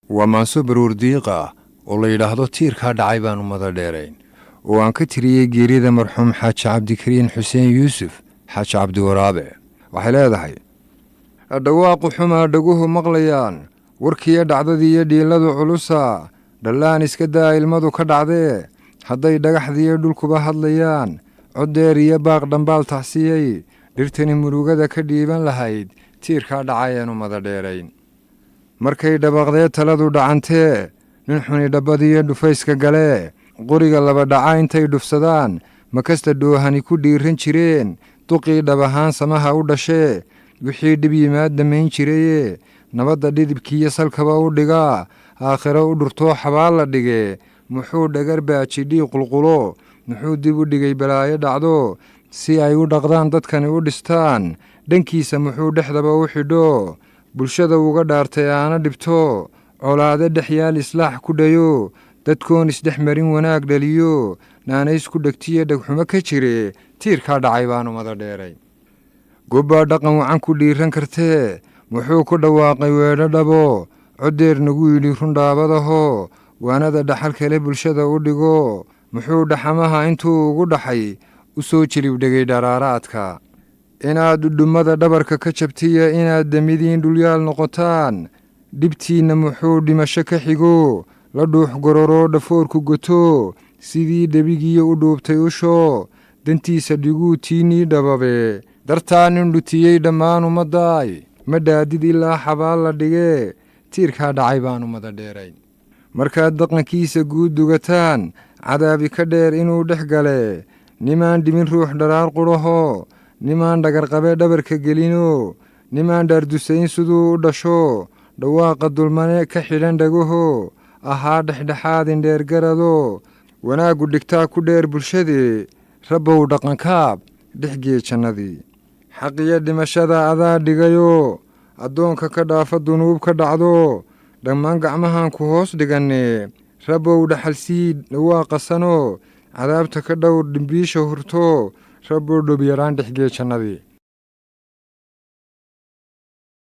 waa maanso baruur diiqa oo la yidhaahdo tiirkaa dhacay baanu mada dheerayn oo aan ka tiriyey geerida marxuum xaaji cabdikariin xuseen yuusuf xaaji cabdiwaraabe waxay leedahay dhawaaqu xumaa dhaguhu maqlayaan warkiiyo dhacdadiiyo dhiiladu culusa dhallaan iska daa ilmadu ka dhacdee hadday dhagaxdiiyo dhulkuba hadlayaan coddeer iyo baaq dhambaal taxsiyey dhirtani murugada ka dhiiban lahayd tiirkaa dhacayaanu mada dheerayn markay dhabaaqdee taladu dhacantee nin xuni dhabbadiiyo dhufayska galee qoriga laba dhaca intay dhufsadaan makasta dhoohani ku dhiiran jireen duqii dhab ahaan samaha u dhashee wixii dhib yimaad damayn jiraye nabadda dhidibkiiyo salkaba u dhigaa aakhiro u dhurtoo xabaal la dhigee muxuu dhagar baajidhii qulqulo muxuu dib u dhigay balaayo dhacdo si ay u dhaqdaan dadkani u dhistaan dhankiisa muxuu dhexdaba u xidho bulshada uga dhaartay aana dhibto colaade dhex yaal islaax ku dhayo dadkoon isdhex marin wanaag dhaliyo naanays ku dhegtiyo dhegxumo ka jire tiirkaa dhacay baanu mada dheeray gobbaa dhaqan wacan ku dhiiran kartee muxuu ku dhawaaqay weedho dhabo coddeer nagu yidhi rundhaabadaho waanada dhaxal kale bulshada u dhigo muxuu dhaxamaha intuu ugu dhaxay u soo jilibdhegay dharaaraadka inaad dhudhummada dhabarka ka jabtiya inaad damidiin dhulyaal noqotaan dhibtiinna muxuu dhimasho ka xigo la dhuux gororoo dhafoorku goto sidii dhebigiiyo u dhuubtay usho dantiisa dhiguu tiinii dhababe dartaa nin dhutiyey dhammaan ummaddaay ma dhaadid ilaa xabaal la dhigee tiirkaa dhacay baanu mada dheerayn markaad dhaqankiisa guud dugataan cadaabi ka dheer inuu dhex gale nimaan dhimin ruux dharaar qudhaho nimaan dhagarqabe dhabarka gelino nimaan dhaardusayn siduu u dhasho dhawaaqa dulmane ka xidhan dhagaho ahaa dhexdhexaadin dheergarado wanaaggu dhigtaa ku dheer bulshadee rabbow dhaqankaab dhexgee jannadii xaqiyo dhimashada adaa dhigayo addoonka ka dhaafa dunuub ka dhacdo dhammaan gacmahaan ku hoos dhigannee rabbow dhaxalsii dhawaaqasano cadaabta ka dhowr dhimbiisha hurto rabbow dhobyaraan dhexgee jannadii